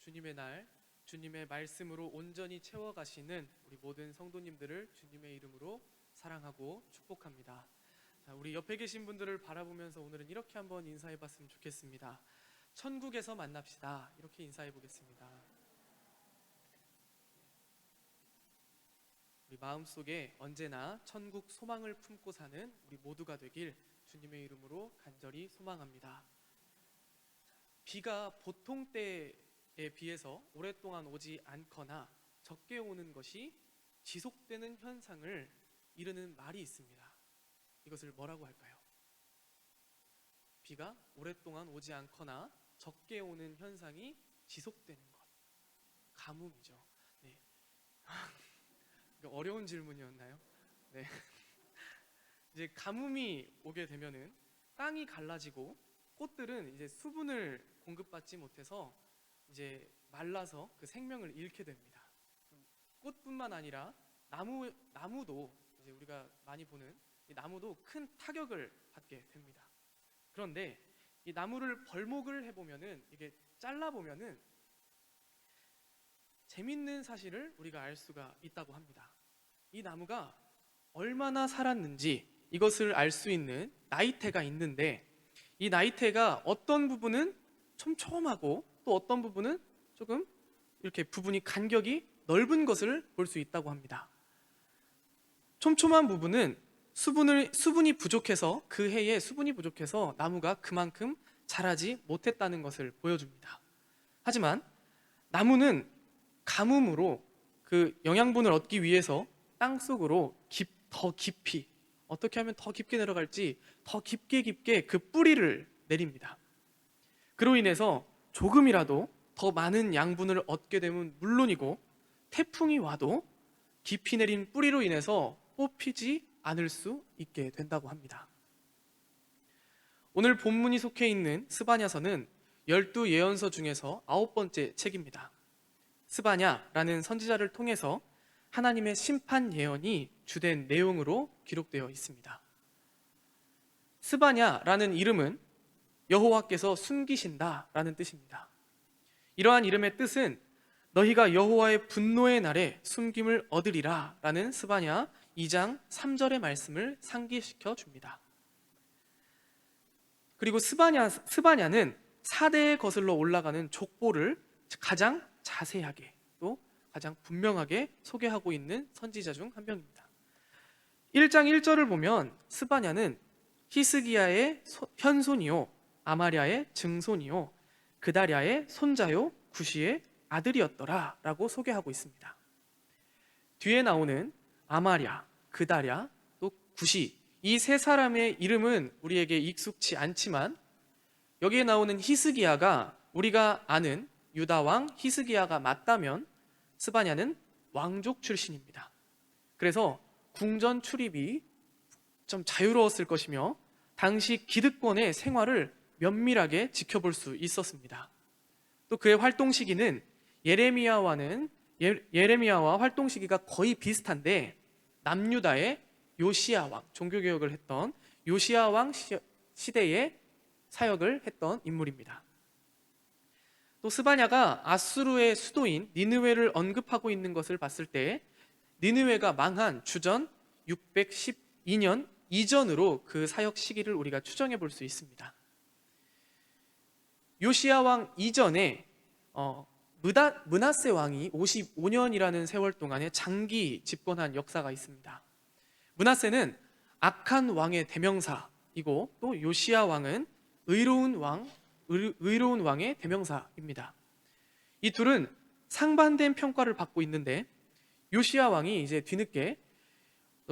주님의 날, 주님의 말씀으로 온전히 채워가시는 우리 모든 성도님들을 주님의 이름으로 사랑하고 축복합니다. 자, 우리 옆에 계신 분들을 바라보면서 오늘은 이렇게 한번 인사해봤으면 좋겠습니다. 천국에서 만납시다. 이렇게 인사해보겠습니다. 우리 마음속에 언제나 천국 소망을 품고 사는 우리 모두가 되길 주님의 이름으로 간절히 소망합니다. 비가 보통 때에 비해서 오랫동안 오지 않거나 적게 오는 것이 지속되는 현상을 이르는 말이 있습니다. 이것을 뭐라고 할까요? 비가 오랫동안 오지 않거나 적게 오는 현상이 지속되는 것. 가뭄이죠. 네. 어려운 질문이었나요? 네. 이제 가뭄이 오게 되면은 땅이 갈라지고 꽃들은 이제 수분을 공급받지 못해서 이제 말라서 그 생명을 잃게 됩니다. 꽃뿐만 아니라 나무도 이제 우리가 많이 보는 이 나무도 큰 타격을 받게 됩니다. 그런데 이 나무를 벌목을 해보면은 이게 잘라보면은 재밌는 사실을 우리가 알 수가 있다고 합니다. 이 나무가 얼마나 살았는지 이것을 알 수 있는 나이테가 있는데, 이 나이테가 어떤 부분은 촘촘하고 또 어떤 부분은 조금 이렇게 부분이 간격이 넓은 것을 볼 수 있다고 합니다. 촘촘한 부분은 수분이 부족해서, 그 해에 수분이 부족해서 나무가 그만큼 자라지 못했다는 것을 보여줍니다. 하지만 나무는 가뭄으로 그 영양분을 얻기 위해서 땅속으로 더 깊이, 어떻게 하면 더 깊게 내려갈지 더 깊게 그 뿌리를 내립니다. 그로 인해서 조금이라도 더 많은 양분을 얻게 되면 물론이고, 태풍이 와도 깊이 내린 뿌리로 인해서 뽑히지 않을 수 있게 된다고 합니다. 오늘 본문이 속해 있는 스바냐서는 12예언서 중에서 9번째 책입니다. 스바냐라는 선지자를 통해서 하나님의 심판 예언이 주된 내용으로 기록되어 있습니다. 스바냐라는 이름은 여호와께서 숨기신다라는 뜻입니다. 이러한 이름의 뜻은 너희가 여호와의 분노의 날에 숨김을 얻으리라 라는 스바냐 2장 3절의 말씀을 상기시켜 줍니다. 그리고 스바냐는 4대에 거슬러 올라가는 족보를 가장 자세하게 또 가장 분명하게 소개하고 있는 선지자 중 한 명입니다. 1장 1절을 보면 스바냐는 히스기야의 현손이요 아마랴의 증손이요 그다랴의 손자요 구시의 아들이었더라 라고 소개하고 있습니다. 뒤에 나오는 아마랴, 그다랴, 또 구시, 이 세 사람의 이름은 우리에게 익숙치 않지만 여기에 나오는 히스기야가 우리가 아는 유다 왕 히스기야가 맞다면 스바냐는 왕족 출신입니다. 그래서 궁전 출입이 좀 자유로웠을 것이며 당시 기득권의 생활을 면밀하게 지켜볼 수 있었습니다. 또 그의 활동 시기는 예레미야와 활동 시기가 거의 비슷한데, 남유다의 요시야 왕, 종교개혁을 했던 요시야 왕 시대에 사역을 했던 인물입니다. 또 스바냐가 아수르의 수도인 니느웨를 언급하고 있는 것을 봤을 때 니느웨가 망한 주전 612년 이전으로 그 사역 시기를 우리가 추정해 볼 수 있습니다. 요시야 왕 이전에 므낫세 왕이 55년이라는 세월 동안에 장기 집권한 역사가 있습니다. 므낫세는 악한 왕의 대명사이고 또 요시야 왕은 의로운 왕의 대명사입니다. 이 둘은 상반된 평가를 받고 있는데, 요시야 왕이 이제 뒤늦게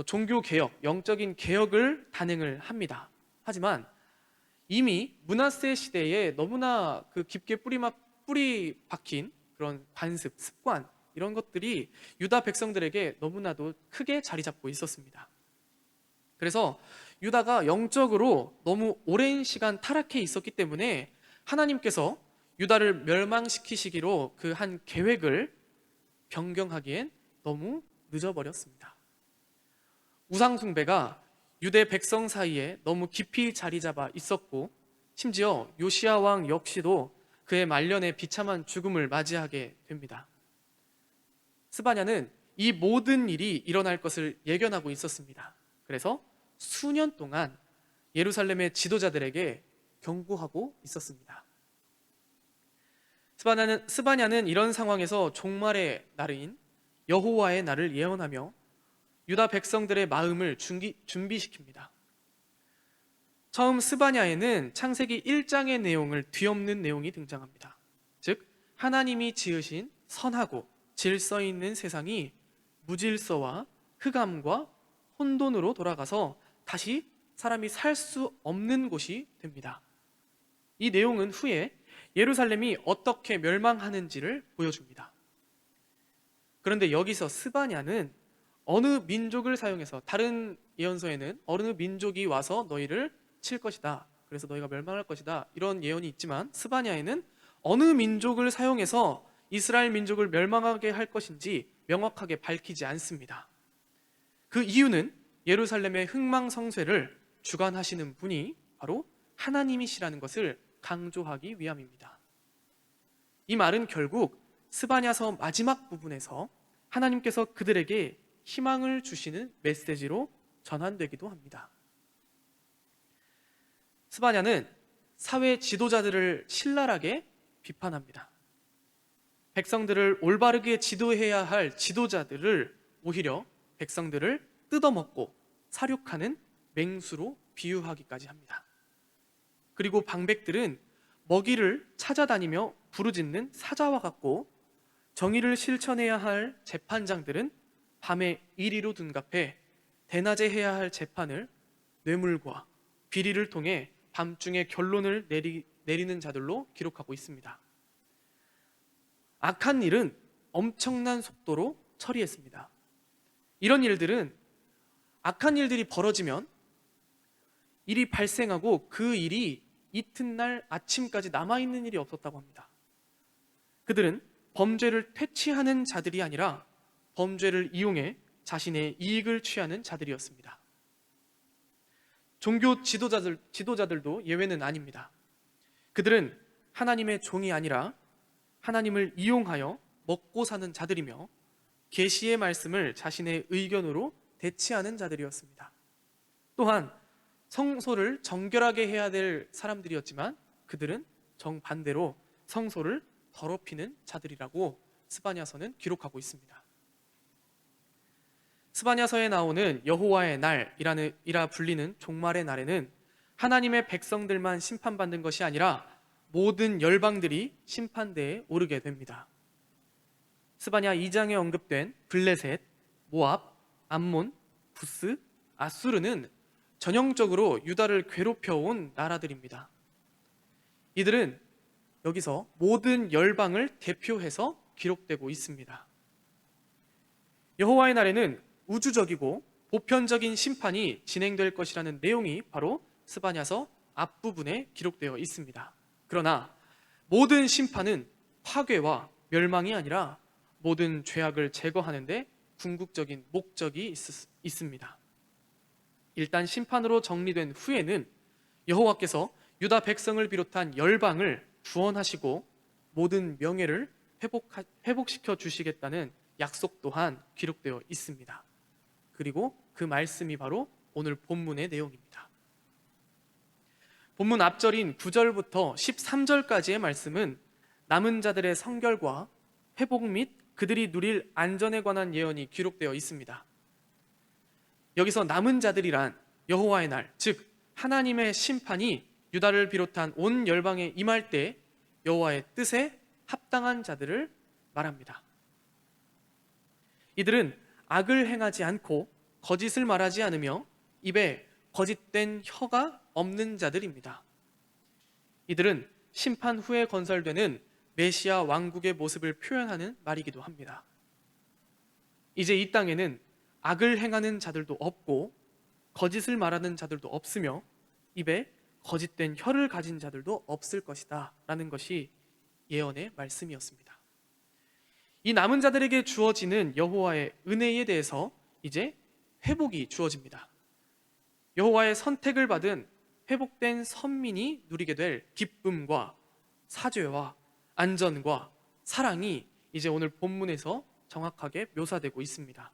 종교 개혁, 영적인 개혁을 단행을 합니다. 하지만 이미 므낫세 시대에 너무나 그 깊게 뿌리 박힌 그런 관습, 습관, 이런 것들이 유다 백성들에게 너무나도 크게 자리 잡고 있었습니다. 그래서 유다가 영적으로 너무 오랜 시간 타락해 있었기 때문에 하나님께서 유다를 멸망시키시기로 그 한 계획을 변경하기엔 너무 늦어버렸습니다. 우상숭배가 유대 백성 사이에 너무 깊이 자리 잡아 있었고, 심지어 요시야 왕 역시도 그의 말년에 비참한 죽음을 맞이하게 됩니다. 스바냐는 이 모든 일이 일어날 것을 예견하고 있었습니다. 그래서 수년 동안 예루살렘의 지도자들에게 경고하고 있었습니다. 스바냐는 이런 상황에서 종말의 날인 여호와의 날을 예언하며 유다 백성들의 마음을 준비시킵니다. 처음 스바냐에는 창세기 1장의 내용을 뒤엎는 내용이 등장합니다. 즉 하나님이 지으신 선하고 질서 있는 세상이 무질서와 흑암과 혼돈으로 돌아가서 다시 사람이 살 수 없는 곳이 됩니다. 이 내용은 후에 예루살렘이 어떻게 멸망하는지를 보여줍니다. 그런데 여기서 스바냐는 어느 민족을 사용해서, 다른 예언서에는 어느 민족이 와서 너희를 칠 것이다, 그래서 너희가 멸망할 것이다, 이런 예언이 있지만 스바냐에는 어느 민족을 사용해서 이스라엘 민족을 멸망하게 할 것인지 명확하게 밝히지 않습니다. 그 이유는 예루살렘의 흥망성쇠를 주관하시는 분이 바로 하나님이시라는 것을 강조하기 위함입니다. 이 말은 결국 스바냐서 마지막 부분에서 하나님께서 그들에게 희망을 주시는 메시지로 전환되기도 합니다. 스바냐는 사회 지도자들을 신랄하게 비판합니다. 백성들을 올바르게 지도해야 할 지도자들을 오히려 백성들을 뜯어먹고 살육하는 맹수로 비유하기까지 합니다. 그리고 방백들은 먹이를 찾아다니며 부르짖는 사자와 같고, 정의를 실천해야 할 재판장들은 밤에 이리로 둔갑해 대낮에 해야 할 재판을 뇌물과 비리를 통해 밤중에 결론을 내리는 자들로 기록하고 있습니다. 악한 일은 엄청난 속도로 처리했습니다. 이런 일들은, 악한 일들이 벌어지면 일이 발생하고 그 일이 이튿날 아침까지 남아있는 일이 없었다고 합니다. 그들은 범죄를 퇴치하는 자들이 아니라 범죄를 이용해 자신의 이익을 취하는 자들이었습니다. 종교 지도자들도 예외는 아닙니다. 그들은 하나님의 종이 아니라 하나님을 이용하여 먹고 사는 자들이며 계시의 말씀을 자신의 의견으로 대치하는 자들이었습니다. 또한 성소를 정결하게 해야 될 사람들이었지만 그들은 정반대로 성소를 더럽히는 자들이라고 스바냐서는 기록하고 있습니다. 스바냐서에 나오는 여호와의 날이라 불리는 종말의 날에는 하나님의 백성들만 심판받는 것이 아니라 모든 열방들이 심판대에 오르게 됩니다. 스바냐 2장에 언급된 블레셋, 모압, 암몬, 부스, 아수르는 전형적으로 유다를 괴롭혀온 나라들입니다. 이들은 여기서 모든 열방을 대표해서 기록되고 있습니다. 여호와의 날에는 우주적이고 보편적인 심판이 진행될 것이라는 내용이 바로 스바냐서 앞부분에 기록되어 있습니다. 그러나 모든 심판은 파괴와 멸망이 아니라 모든 죄악을 제거하는 데 궁극적인 목적이 있습니다. 일단 심판으로 정리된 후에는 여호와께서 유다 백성을 비롯한 열방을 구원하시고 모든 명예를 회복시켜 주시겠다는 약속 또한 기록되어 있습니다. 그리고 그 말씀이 바로 오늘 본문의 내용입니다. 본문 앞절인 9절부터 13절까지의 말씀은 남은 자들의 성결과 회복 및 그들이 누릴 안전에 관한 예언이 기록되어 있습니다. 여기서 남은 자들이란 여호와의 날, 즉 하나님의 심판이 유다를 비롯한 온 열방에 임할 때 여호와의 뜻에 합당한 자들을 말합니다. 이들은 악을 행하지 않고 거짓을 말하지 않으며 입에 거짓된 혀가 없는 자들입니다. 이들은 심판 후에 건설되는 메시아 왕국의 모습을 표현하는 말이기도 합니다. 이제 이 땅에는 악을 행하는 자들도 없고 거짓을 말하는 자들도 없으며 입에 거짓된 혀를 가진 자들도 없을 것이다 라는 것이 예언의 말씀이었습니다. 이 남은 자들에게 주어지는 여호와의 은혜에 대해서 이제 회복이 주어집니다. 여호와의 선택을 받은 회복된 선민이 누리게 될 기쁨과 사죄와 안전과 사랑이 이제 오늘 본문에서 정확하게 묘사되고 있습니다.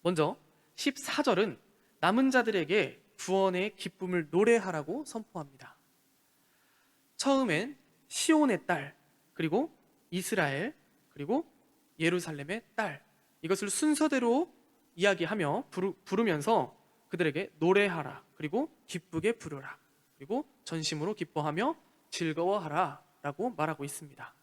먼저 14절은 남은 자들에게 구원의 기쁨을 노래하라고 선포합니다. 처음엔 시온의 딸, 그리고 이스라엘, 그리고 예루살렘의 딸, 이것을 순서대로 이야기하며 부르면서 그들에게 노래하라, 그리고 기쁘게 부르라, 그리고 전심으로 기뻐하며 즐거워하라 라고 말하고 있습니다.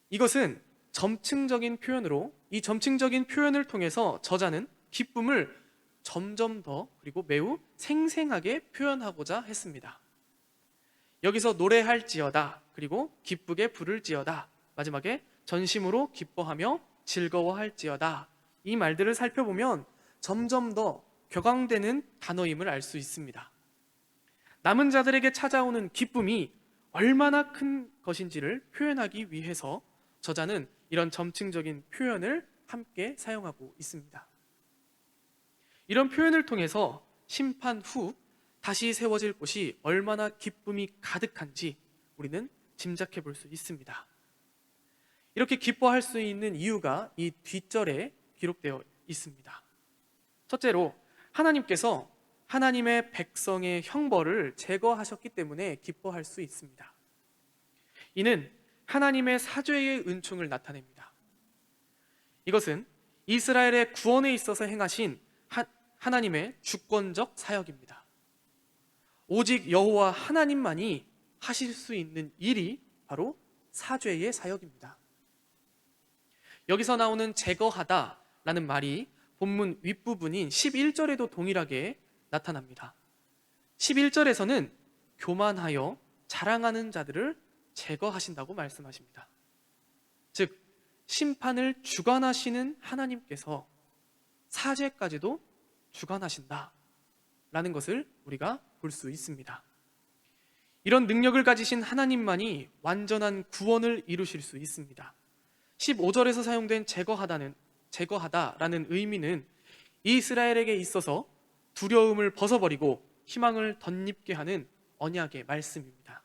이것은 점층적인 표현으로, 이 점층적인 표현을 통해서 저자는 기쁨을 점점 더 그리고 매우 생생하게 표현하고자 했습니다. 여기서 노래할지어다, 그리고 기쁘게 부를지어다, 마지막에 전심으로 기뻐하며 즐거워할지어다, 이 말들을 살펴보면 점점 더 격앙되는 단어임을 알 수 있습니다. 남은 자들에게 찾아오는 기쁨이 얼마나 큰 것인지를 표현하기 위해서 저자는 이런 점층적인 표현을 함께 사용하고 있습니다. 이런 표현을 통해서 심판 후 다시 세워질 곳이 얼마나 기쁨이 가득한지 우리는 짐작해 볼 수 있습니다. 이렇게 기뻐할 수 있는 이유가 이 뒷절에 기록되어 있습니다. 첫째로, 하나님께서 하나님의 백성의 형벌을 제거하셨기 때문에 기뻐할 수 있습니다. 이는 하나님의 사죄의 은총을 나타냅니다. 이것은 이스라엘의 구원에 있어서 행하신 하나님의 주권적 사역입니다. 오직 여호와 하나님만이 하실 수 있는 일이 바로 사죄의 사역입니다. 여기서 나오는 제거하다라는 말이 본문 윗부분인 11절에도 동일하게 나타납니다. 11절에서는 교만하여 자랑하는 자들을 제거하신다고 말씀하십니다. 즉, 심판을 주관하시는 하나님께서 사죄까지도 주관하신다라는 것을 우리가 볼 수 있습니다. 이런 능력을 가지신 하나님만이 완전한 구원을 이루실 수 있습니다. 15절에서 사용된 제거하다라는 의미는 이스라엘에게 있어서 두려움을 벗어버리고 희망을 덧입게 하는 언약의 말씀입니다.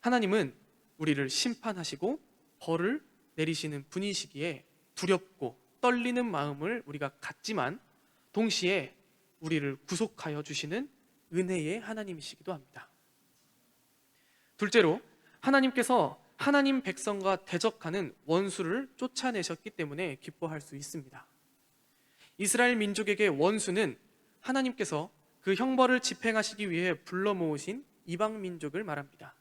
하나님은 우리를 심판하시고 벌을 내리시는 분이시기에 두렵고 떨리는 마음을 우리가 갖지만 동시에 우리를 구속하여 주시는 은혜의 하나님이시기도 합니다. 둘째로, 하나님께서 하나님 백성과 대적하는 원수를 쫓아내셨기 때문에 기뻐할 수 있습니다. 이스라엘 민족에게 원수는 하나님께서 그 형벌을 집행하시기 위해 불러 모으신 이방 민족을 말합니다.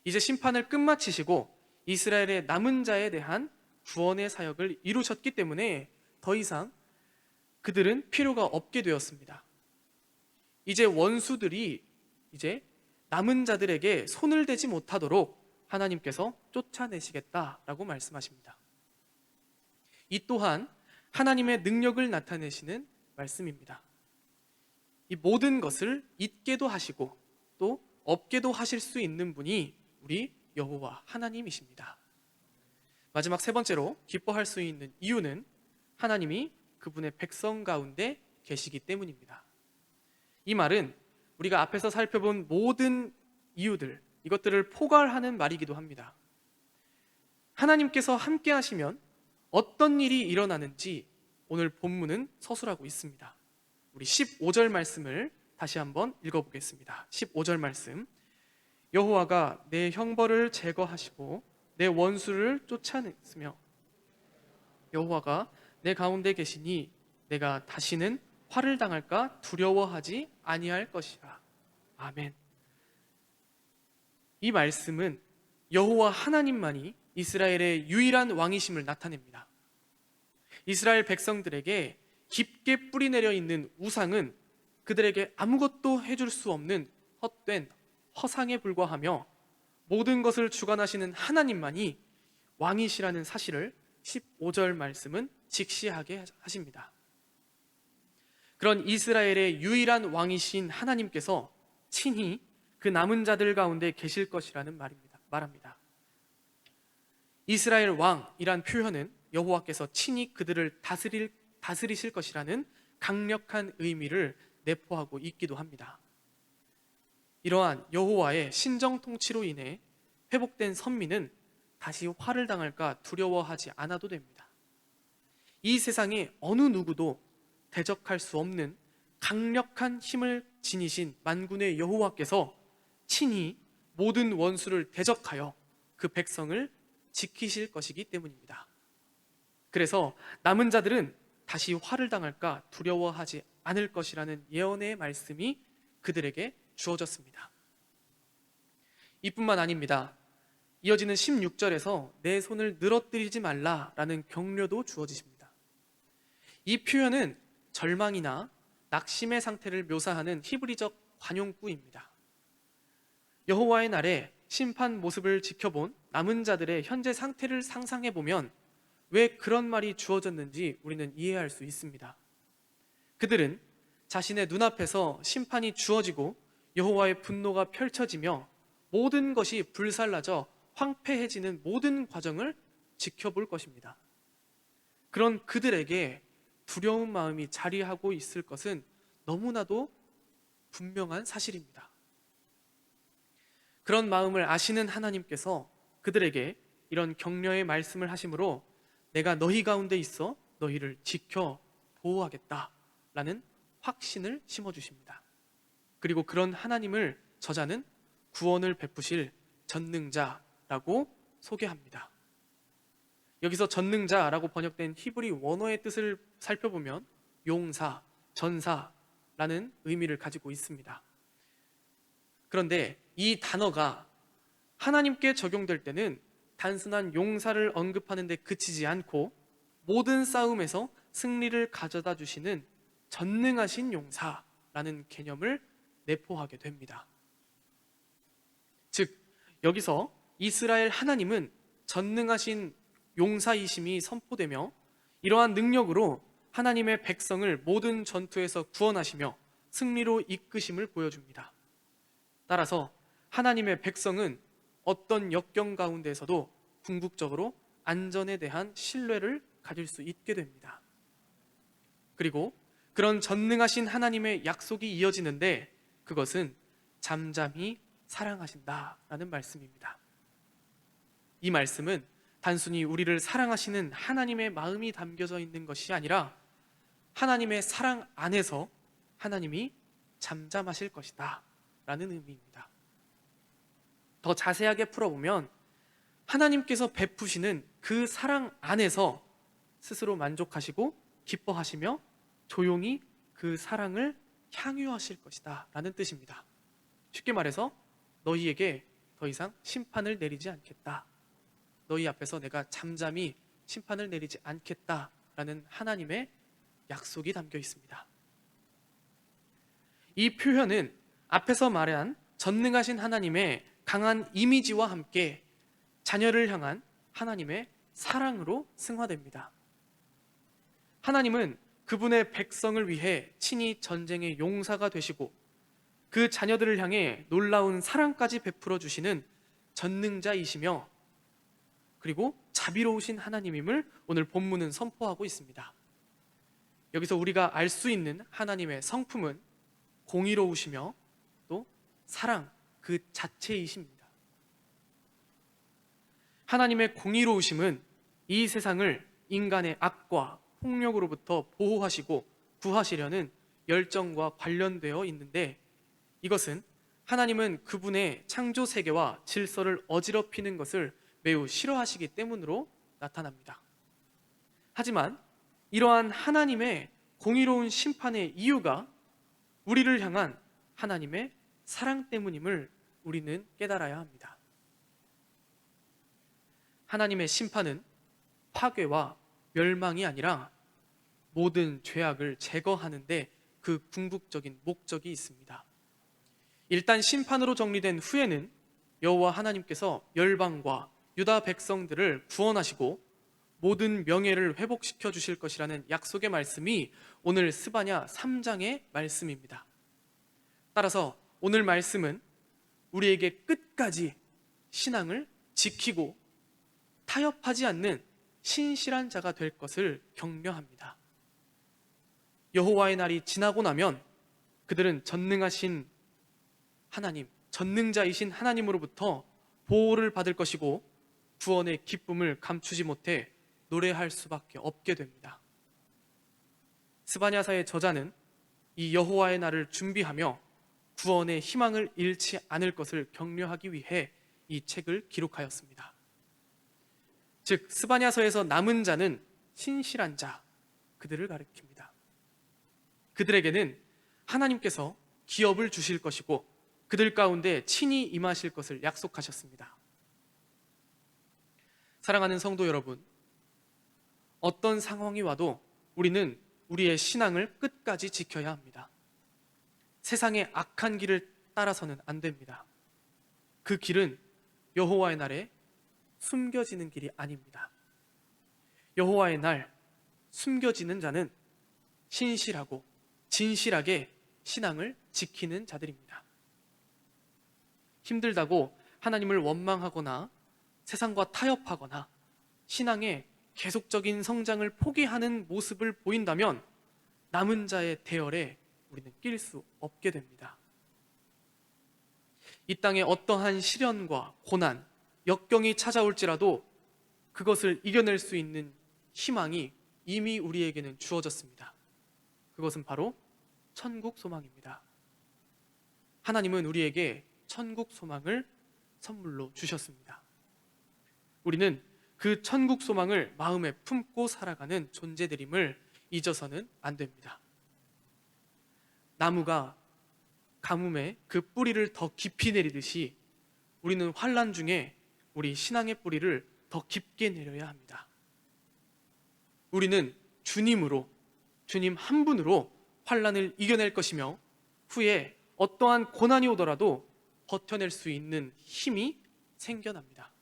이제 심판을 끝마치시고 이스라엘의 남은 자에 대한 구원의 사역을 이루셨기 때문에 더 이상 그들은 필요가 없게 되었습니다. 이제 원수들이 이제 남은 자들에게 손을 대지 못하도록 하나님께서 쫓아내시겠다라고 말씀하십니다. 이 또한 하나님의 능력을 나타내시는 말씀입니다. 이 모든 것을 있게도 하시고 또 없게도 하실 수 있는 분이 우리 여호와 하나님이십니다. 마지막 세 번째로 기뻐할 수 있는 이유는 하나님이 그분의 백성 가운데 계시기 때문입니다. 이 말은 우리가 앞에서 살펴본 모든 이유들, 이것들을 포괄하는 말이기도 합니다. 하나님께서 함께 하시면 어떤 일이 일어나는지 오늘 본문은 서술하고 있습니다. 우리 15절 말씀을 다시 한번 읽어보겠습니다. 15절 말씀. 여호와가 내 형벌을 제거하시고 내 원수를 쫓아냈으며 여호와가 내 가운데 계시니 내가 다시는 화를 당할까 두려워하지 아니할 것이라. 아멘. 이 말씀은 여호와 하나님만이 이스라엘의 유일한 왕이심을 나타냅니다. 이스라엘 백성들에게 깊게 뿌리내려 있는 우상은 그들에게 아무것도 해줄 수 없는 헛된 허상에 불과하며 모든 것을 주관하시는 하나님만이 왕이시라는 사실을 15절 말씀은 직시하게 하십니다. 그런 이스라엘의 유일한 왕이신 하나님께서 친히 그 남은 자들 가운데 계실 것이라는 말합니다. 이스라엘 왕이란 표현은 여호와께서 친히 그들을 다스리실 것이라는 강력한 의미를 내포하고 있기도 합니다. 이러한 여호와의 신정 통치로 인해 회복된 선민은 다시 화를 당할까 두려워하지 않아도 됩니다. 이 세상에 어느 누구도 대적할 수 없는 강력한 힘을 지니신 만군의 여호와께서 친히 모든 원수를 대적하여 그 백성을 지키실 것이기 때문입니다. 그래서 남은 자들은 다시 화를 당할까 두려워하지 않을 것이라는 예언의 말씀이 그들에게 주어졌습니다. 이뿐만 아닙니다. 이어지는 16절에서 내 손을 늘어뜨리지 말라라는 격려도 주어지십니다. 이 표현은 절망이나 낙심의 상태를 묘사하는 히브리적 관용구입니다. 여호와의 날에 심판 모습을 지켜본 남은 자들의 현재 상태를 상상해 보면 왜 그런 말이 주어졌는지 우리는 이해할 수 있습니다. 그들은 자신의 눈앞에서 심판이 주어지고 여호와의 분노가 펼쳐지며 모든 것이 불살라져 황폐해지는 모든 과정을 지켜볼 것입니다. 그런 그들에게 두려운 마음이 자리하고 있을 것은 너무나도 분명한 사실입니다. 그런 마음을 아시는 하나님께서 그들에게 이런 격려의 말씀을 하심으로 내가 너희 가운데 있어 너희를 지켜 보호하겠다라는 확신을 심어주십니다. 그리고 그런 하나님을 저자는 구원을 베푸실 전능자라고 소개합니다. 여기서 전능자라고 번역된 히브리 원어의 뜻을 살펴보면 용사, 전사라는 의미를 가지고 있습니다. 그런데 이 단어가 하나님께 적용될 때는 단순한 용사를 언급하는 데 그치지 않고 모든 싸움에서 승리를 가져다 주시는 전능하신 용사라는 개념을 내포하게 됩니다. 즉, 여기서 이스라엘 하나님은 전능하신 용사이심이 선포되며 이러한 능력으로 하나님의 백성을 모든 전투에서 구원하시며 승리로 이끄심을 보여줍니다. 따라서 하나님의 백성은 어떤 역경 가운데서도 궁극적으로 안전에 대한 신뢰를 가질 수 있게 됩니다. 그리고 그런 전능하신 하나님의 약속이 이어지는데 그것은 잠잠히 사랑하신다라는 말씀입니다. 이 말씀은 단순히 우리를 사랑하시는 하나님의 마음이 담겨져 있는 것이 아니라 하나님의 사랑 안에서 하나님이 잠잠하실 것이다 라는 의미입니다. 더 자세하게 풀어보면 하나님께서 베푸시는 그 사랑 안에서 스스로 만족하시고 기뻐하시며 조용히 그 사랑을 향유하실 것이다 라는 뜻입니다. 쉽게 말해서 너희에게 더 이상 심판을 내리지 않겠다. 너희 앞에서 내가 잠잠히 심판을 내리지 않겠다라는 하나님의 약속이 담겨 있습니다. 이 표현은 앞에서 말한 전능하신 하나님의 강한 이미지와 함께 자녀를 향한 하나님의 사랑으로 승화됩니다. 하나님은 그분의 백성을 위해 친히 전쟁의 용사가 되시고 그 자녀들을 향해 놀라운 사랑까지 베풀어 주시는 전능자이시며 그리고 자비로우신 하나님임을 오늘 본문은 선포하고 있습니다. 여기서 우리가 알 수 있는 하나님의 성품은 공의로우시며 또 사랑 그 자체이십니다. 하나님의 공의로우심은 이 세상을 인간의 악과 폭력으로부터 보호하시고 구하시려는 열정과 관련되어 있는데 이것은 하나님은 그분의 창조 세계와 질서를 어지럽히는 것을 매우 싫어하시기 때문으로 나타납니다. 하지만 이러한 하나님의 공의로운 심판의 이유가 우리를 향한 하나님의 사랑 때문임을 우리는 깨달아야 합니다. 하나님의 심판은 파괴와 멸망이 아니라 모든 죄악을 제거하는데 그 궁극적인 목적이 있습니다. 일단 심판으로 정리된 후에는 여호와 하나님께서 열방과 유다 백성들을 구원하시고 모든 명예를 회복시켜 주실 것이라는 약속의 말씀이 오늘 스바냐 3장의 말씀입니다. 따라서 오늘 말씀은 우리에게 끝까지 신앙을 지키고 타협하지 않는 신실한 자가 될 것을 격려합니다. 여호와의 날이 지나고 나면 그들은 전능하신 하나님, 전능자이신 하나님으로부터 보호를 받을 것이고 구원의 기쁨을 감추지 못해 노래할 수밖에 없게 됩니다. 스바냐서의 저자는 이 여호와의 날을 준비하며 구원의 희망을 잃지 않을 것을 격려하기 위해 이 책을 기록하였습니다. 즉 스바냐서에서 남은 자는 신실한 자, 그들을 가리킵니다. 그들에게는 하나님께서 기업을 주실 것이고 그들 가운데 친히 임하실 것을 약속하셨습니다. 사랑하는 성도 여러분, 어떤 상황이 와도 우리는 우리의 신앙을 끝까지 지켜야 합니다. 세상의 악한 길을 따라서는 안 됩니다. 그 길은 여호와의 날에 숨겨지는 길이 아닙니다. 여호와의 날 숨겨지는 자는 신실하고 진실하게 신앙을 지키는 자들입니다. 힘들다고 하나님을 원망하거나 세상과 타협하거나 신앙의 계속적인 성장을 포기하는 모습을 보인다면 남은 자의 대열에 우리는 낄 수 없게 됩니다. 이 땅에 어떠한 시련과 고난, 역경이 찾아올지라도 그것을 이겨낼 수 있는 희망이 이미 우리에게는 주어졌습니다. 그것은 바로 천국 소망입니다. 하나님은 우리에게 천국 소망을 선물로 주셨습니다. 우리는 그 천국 소망을 마음에 품고 살아가는 존재들임을 잊어서는 안 됩니다. 나무가 가뭄에 그 뿌리를 더 깊이 내리듯이 우리는 환난 중에 우리 신앙의 뿌리를 더 깊게 내려야 합니다. 우리는 주님으로, 주님 한 분으로 환난을 이겨낼 것이며 후에 어떠한 고난이 오더라도 버텨낼 수 있는 힘이 생겨납니다.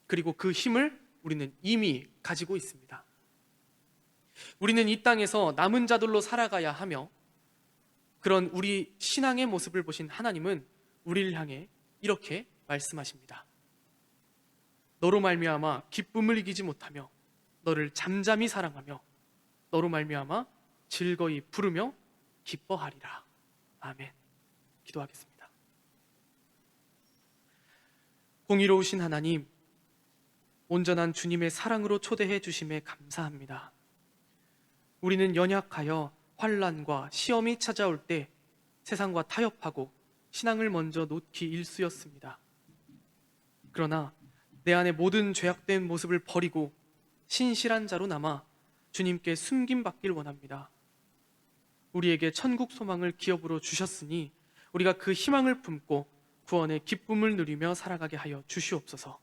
그리고 그 힘을 우리는 이미 가지고 있습니다. 우리는 이 땅에서 남은 자들로 살아가야 하며 그런 우리 신앙의 모습을 보신 하나님은 우리를 향해 이렇게 말씀하십니다. 너로 말미암아 기쁨을 이기지 못하며 너를 잠잠히 사랑하며 너로 말미암아 즐거이 부르며 기뻐하리라. 아멘. 기도하겠습니다. 공의로우신 하나님, 온전한 주님의 사랑으로 초대해 주심에 감사합니다. 우리는 연약하여 환난과 시험이 찾아올 때 세상과 타협하고 신앙을 먼저 놓기 일쑤였습니다. 그러나 내 안에 모든 죄악된 모습을 버리고 신실한 자로 남아 주님께 숨김받길 원합니다. 우리에게 천국 소망을 기업으로 주셨으니 우리가 그 희망을 품고 구원의 기쁨을 누리며 살아가게 하여 주시옵소서.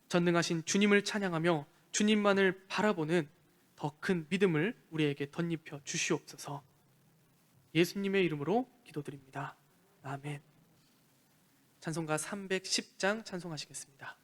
전능하신 주님을 찬양하며 주님만을 바라보는 더 큰 믿음을 우리에게 덧입혀 주시옵소서. 예수님의 이름으로 기도드립니다. 아멘. 찬송가 310장 찬송하시겠습니다.